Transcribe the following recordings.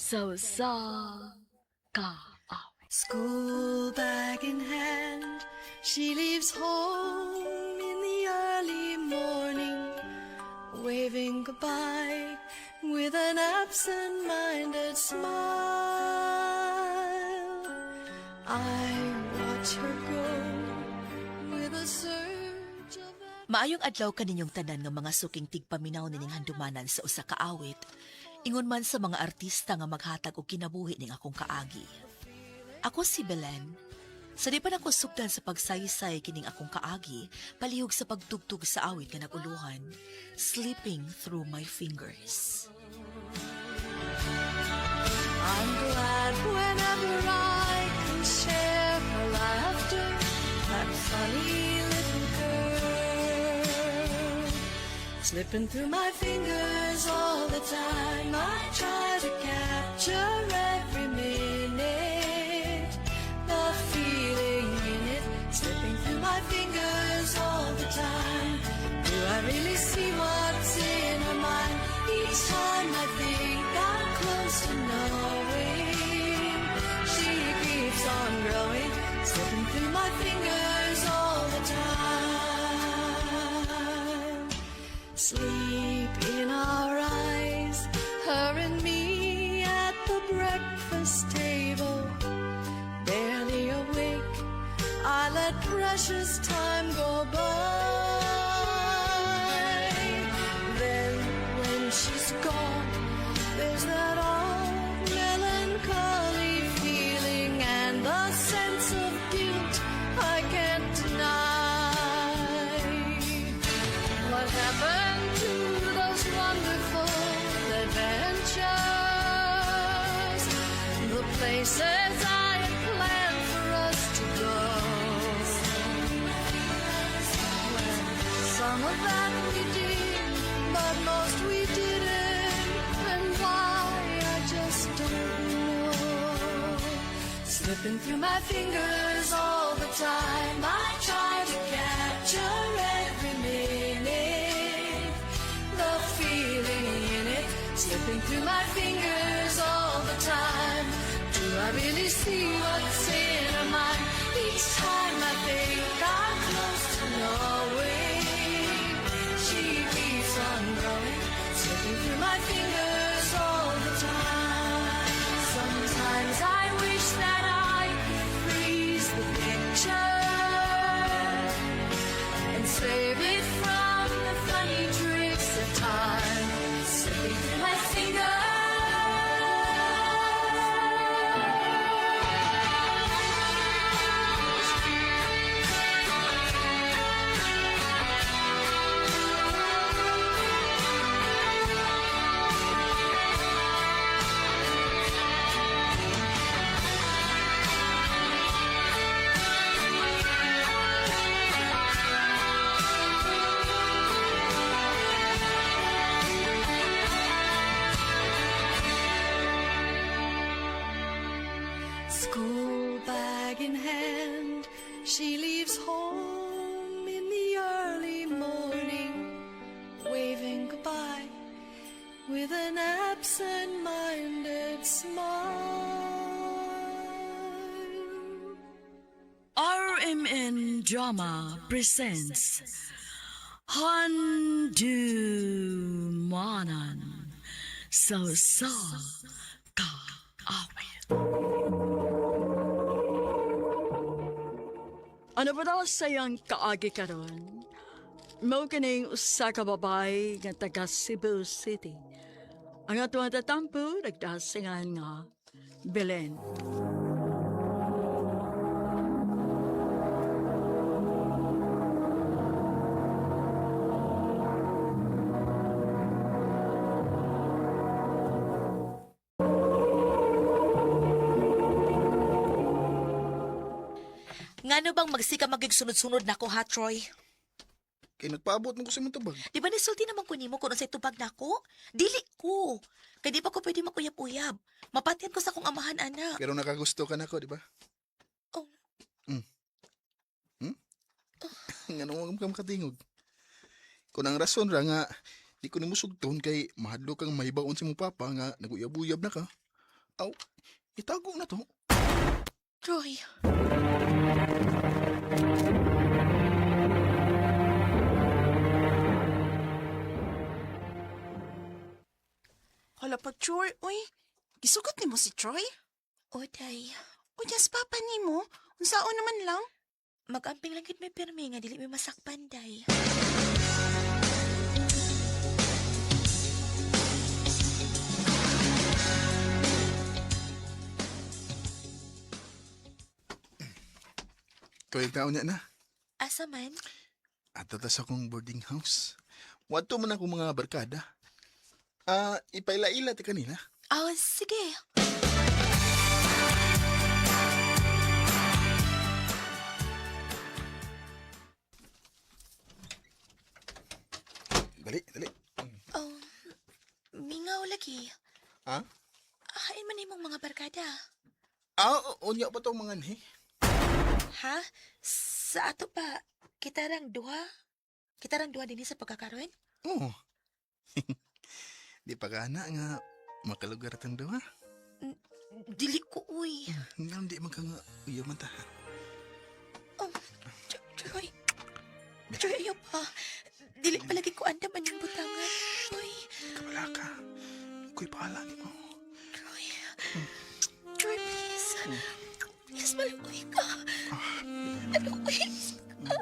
So ka School bag in hand, she leaves home in the early morning, waving goodbye with an absent-minded smile. I watch her go with a surge of Maayong adlaw kaninyong tanan nga mga suking tigpaminaw nining handumanan sa usa ka awit. Ingon man sa mga artista nga maghatag og kinabuhi ning akong kaagi. Ako si Belen. Sa di pa nako sugdan sa pagsaysay kining akong kaagi, palihog sa pagtugtog sa awit nga naguluhan, Slipping Through My Fingers. I'm glad whenever I can share her laughter, that funny little girl. Slipping through my fingers all the time, I try to capture every minute, the feeling in it. Slipping through my fingers all the time. Do I really see what's in her mind? Each time I think I'm close to knowing, she keeps on growing, slipping through my fingers all the time. Sleep in our eyes, her and me at the breakfast table. Barely awake, I let precious time go by. Then when she's gone, there's that old melancholy feeling and the sense of guilt I can't deny. What happened to those wonderful adventures? The places I had planned for us to go. Some of that we did, but most we didn't. And why, I just don't know. Slipping through my fingers all the time, I try to capture every minute, the feeling in it. Slipping through my fingers all the time. Do I really see what's in her mind? Each time I think I'm close to knowing, she keeps on growing, slipping through my fingers all the time. Sometimes I wish that I could freeze the picture and save it from the funny tricks of time, slipping through my fingers. School bag in hand, she leaves home in the early morning, waving goodbye with an absent-minded smile. RMN Drama presents Handumanan So ka awit. Ano ba daw sayang kaagi karon? Mao kining usa ka babay nga taga Cebu City. Ang atuang tatampo nagdasingan nga Belen. Ngano bang magsika magigsunod-sunod nako ha, Troy? Kay nagpaabot mo ko sa imong tubag. Di ba nisulti naman ko nimo kung unsay tubag nako? Dili ko. Kay di pa ko pwede makuyab-uyab. Mapatian ko sa akong amahan, anak. Pero nakagusto ka na ko, di ba? Oh. Nga nung ka makatingog. Kung ang rason ra nga, di ko nimo sugton kay mahadlo kang mahibaon sa mong papa nga naguyab-uyab na ka. Aw, itago na to. Troy, Hala pag Troy, uy. Gisugot ni mo si Troy? Oday, O yes, papa ni mo. Unsaon naman lang? magamping lang gid may pirmi nga dili may masakpan day. Kaya ikaw niya na. Asa man? Ato ta sa akong boarding house. Wadto man akong mga barkada. Ipaila-ila ti kanila. Oh, sige. Dali, dali. Oh, mingaw lagi. Ha? Hain man imong mga barkada. Unya pa tong mga ni. Ha? Sa ato pa, kitarang duha? Kitarang duha din sa pagkakaroon? Oo. Di pa gana nga makalugar tang duha. Dili ko, uy. Nga di man ka nga uyaman ta. Oh, Troy. Troy, ayaw pa. Dili palagi ko andaman yung butangan. Uy, Kabala ka. Ako'y pahala ni mo. Troy. Troy, please. Yes, malukoy ka. Malukoy ka.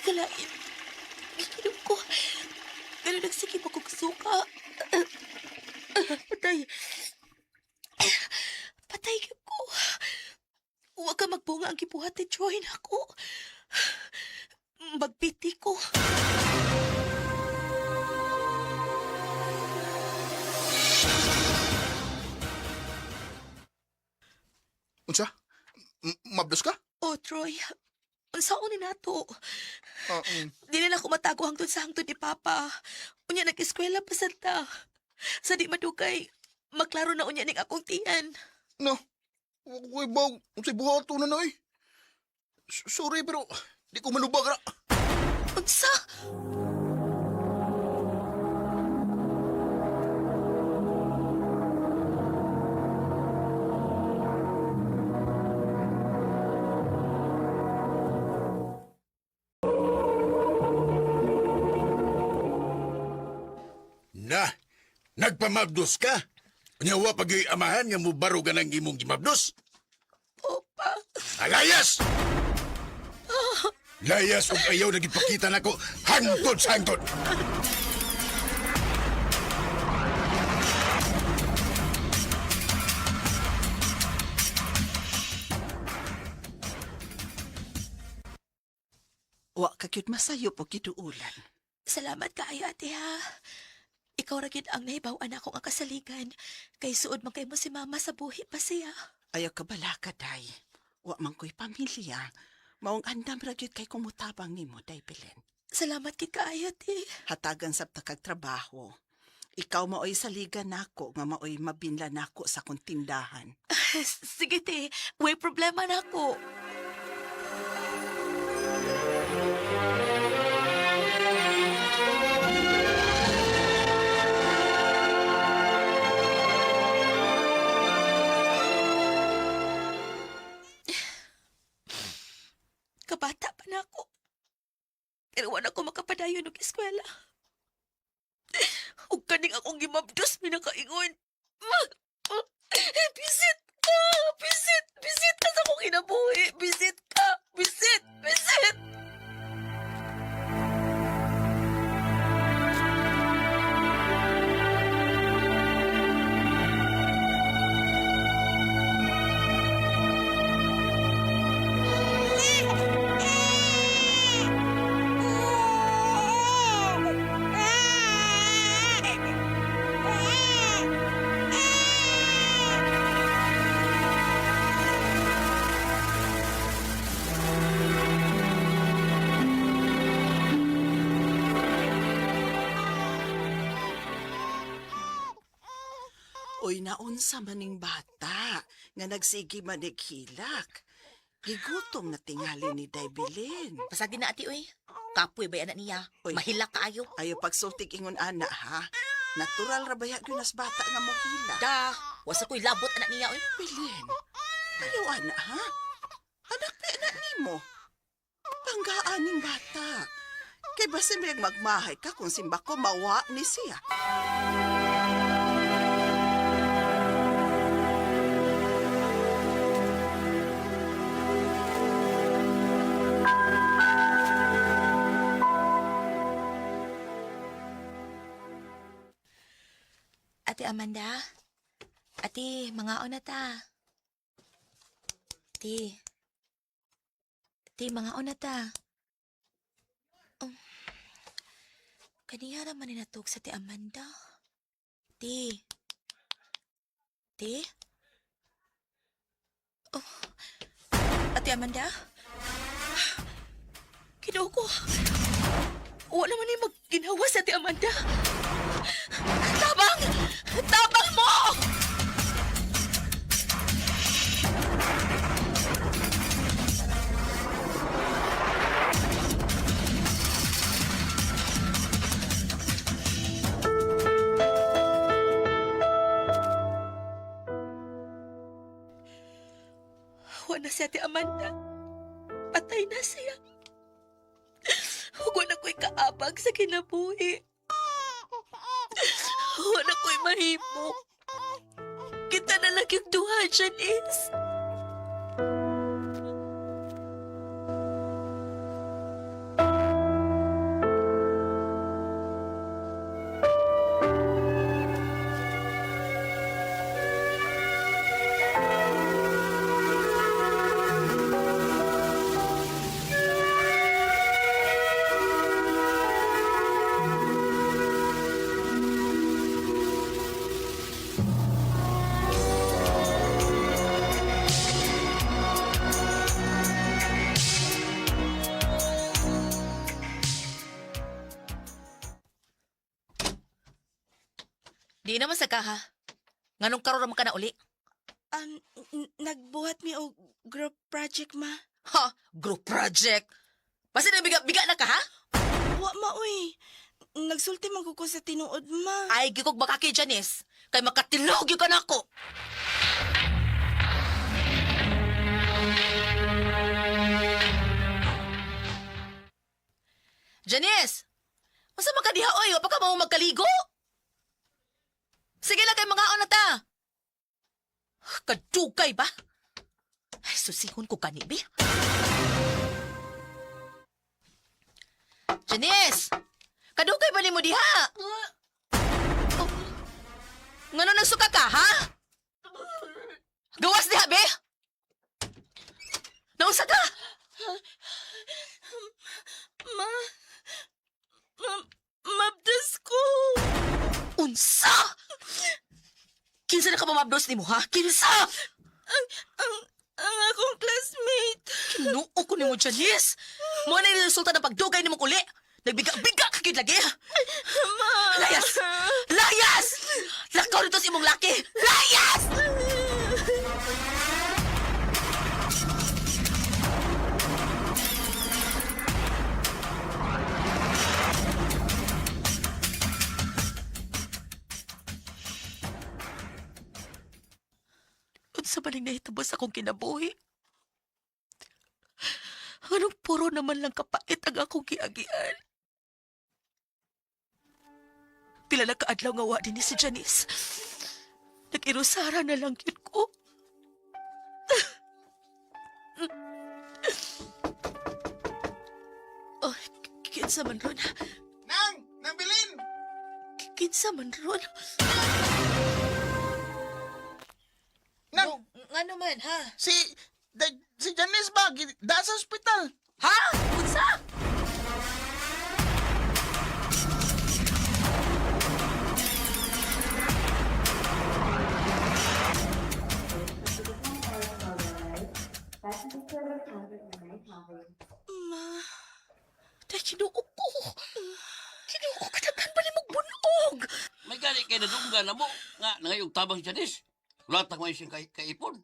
Kalain. Ginom ko. Pero nagsikip ako suka. Patay. Patay ko. Huwag ka magbunga ang gibuhat ni Joy na ako. Magpiti ko. Unsa? Mabdos ka? Oh, Troy. Ang saon ni nato. Ah, Dili na ako matago hangtod sa hangtod ni Papa. Unya nag-eskwela pa santa. Sa di madugay, maklaro na unya ning akong tiyan. No. Uy, baw. Unsay buhato na na eh. Sorry, pero di ko manubag ra. Unsa? Na, nagpamabdos ka? Nyawa pag amahan nga mo baro ka ng imong gimabdos? Opa. Alayas! Layas ug ayaw na gipakita nako hangtod sa hangtod. Wa ka gyud masayo po kiduulan. Salamat kaayo, ate, ha. Ikaw ra gid ang nahibaw-an ako nga kasaligan. Kay suod man kay mo si mama sa buhi pa siya. Ayaw ka bala ka, day. Wa man ko'y pamilya. Maong andam ra gyud kay kumutabang nimo, day Belen. Salamat gid kaayo, ate. Hatagan sa takag trabaho. Ikaw maoy saligan nako nga maoy mabinla nako sa kong tindahan. Sige, te. Way problema na ako. Kabata pa na ako. Pero wala ko makapadayon ng eskwela. Huwag kaning akong gimabdos, minakaingon. Bisit ka! Bisit! Bisit ka sa akong kinabuhi! Bisit ka! Bisit! Bisit! naunsa maning bata nga nagsigi manighilak. Gigutom na tingali ni Daybilin. Pasagdi na ati, uy. Kapoy ba anak niya? Uy. Mahilak kaayo. Ayo pagsultig ingon ana ha. Natural ra baya gyud bata nga mohila. Da, wasa ko'y labot anak niya, uy. Bilin. Ayaw ana ha. Anak pa anak nimo. Panggaaning bata. Kay basi may magmahay ka kung simba ko mawa ni siya. Ate Amanda? Ate, mangaon na ta. Ate. Ate, mangaon na ta. Kaniya naman ninatog sa Ate Amanda. Ate. Ate? Oh. Ate Amanda? Kinuha ko. Wala naman yung magginawa sa Ate Amanda. Tabang! Tabang mo! Wala si Ate Amanda. Patay na siya. Huwag na ko'y kaabag sa kinabuhi. Wala ko'y mahimo. Kita na lang yung duha, Janice. Di naman sa kaha. Nganong karon naman ka na uli? Nagbuhat mi og group project, ma. Ha? Group project? Basta nabiga-biga na ka, ha? Wa ma, uy. Nagsulti man ko sa tinuod, ma. Ay, gikog baka kay Janice. Kay makatilog yung ka na ako. Janice! Masa makadiha, oy? Wapa ka mo magkaligo? Sige lang kay mga ta. Kadugay ba? Ay, susihon ko kanibi. Janice! Kadugay ba ni mo diha? Oh. Ngano nagsuka ka, ha? Gawas diha, be? Nausa ka? Mabdas ko. Unsa? Kinsa na ka mamabdos ni mo, ha? Kinsa? Ang akong classmate. Kinuo ko ni mo, Janice. Mo na yung resulta ng pagdugay ni mo kuli. Nagbiga-biga ka kid lagi. Ma. Layas! Layas! Lakaw nito si imong laki. Layas! Unsa man ning nahitabo sa akong kinabuhi? Anong puro naman lang kapait ang akong giagian? Pila na kaadlaw nga wa din ni si Janice. Nag-irusara na lang yun ko. Oh, kinsa man ron. Nang Bilin! Kinsa man ron. Nang, Nga naman, ha? si Janice ba? Da sa ospital. Ha? Unsa? Ma. Tay, kinuo ko. Kinuo ka na ba ni magbuno? Ug! May gani kay nadungga na mo. Nga, nangayog tabang siya dis. Latang mo siyang kaipon.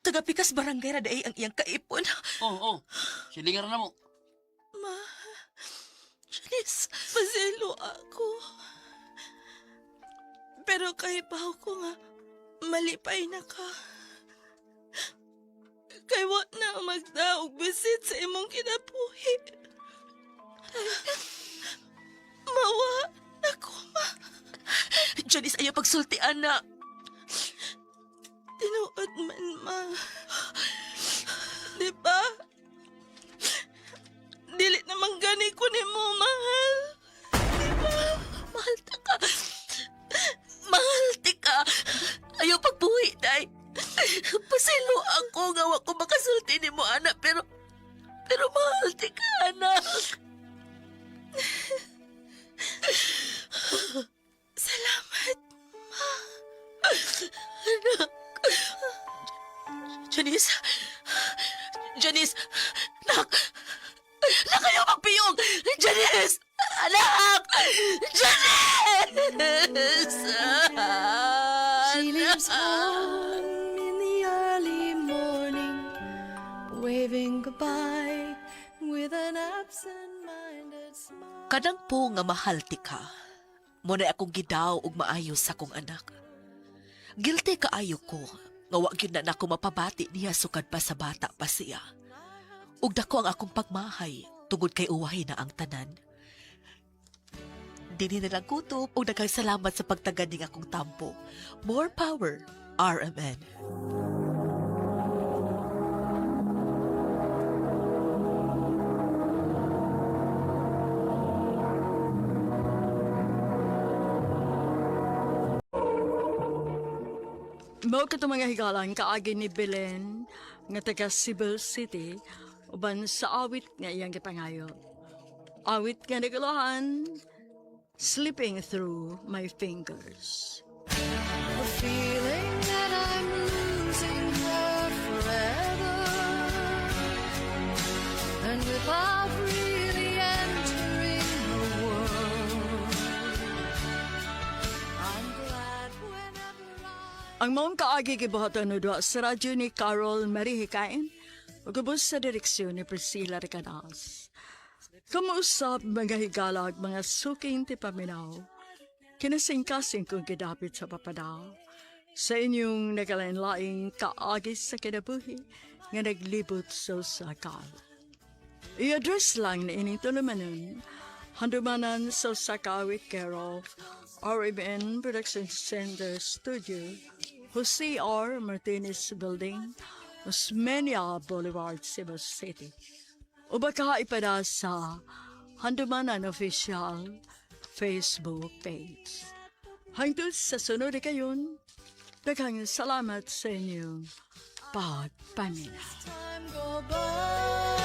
Tagapikas barangay ra day ang iyang kaipon. Oh. Silingar na mo. Ma, Janice, paselo ako. Pero kay baho ko nga, malipay na ka. Kay wa na magdaog bisit sa imong kinabuhi. Mawa na ko, ma. Janice, ayaw pagsultian na. Tinuod man, ma. Di ba? Dili naman gani ko ni mo, mahal. Mahal ta ka. Mahal ti ka. Ayaw pagbuhi, day. Pasilo ako nga wa ko makasulti ni mo, anak. Pero mahal ti ka, anak. Salamat. Anak. Janice. Janice. Nak. Nak, ayaw magpiyong. Janice. Anak. Janice. She leaves home in the early morning, waving goodbye with an absent-minded smile. Kadang po nga mahal ti ka. Muna akong gidaw ug maayos sa kong anak. Guilty kaayo ko nga wa gyud na nako mapabati niya sukad pa sa bata pa siya. Ug dako ang akong pagmahay tungod kay uwahay na ang tanan. Dinhi na lang kutob ug daghang salamat sa pagtagad ning akong tampo. More power, RMN. Mao ka mga higalan kaagi ni Belen nga taga Cebu City uban sa awit nga iyang gipangayo. Awit nga naguluhan, Slipping Through My Fingers. A feeling that I'm losing her forever, and without really entering her world, I'm glad whenever Ang maong kaagi gibuhatan no duha sa radyo ni Carol Marihikain ug ubos sa direksyon ni Priscilla Ricanas. Kamuusap mga higalag mga suking ti paminaw. Kinasingkasing kong gidapit sa papadaw. Sa inyong nagalain-laing kaagi sa kinabuhi nga naglibot sa sakal. I-address lang na ining tulumanon, handumanan sa Sakawit Carol, RMN Production Center Studio, Jose R. Martinez Building, Osmeña Boulevard, Cebu City. O baka ipada sa Handumanan Official Facebook page. Hangtod sa sunod na kayon, daghang salamat sa inyong pagpamina. time go by.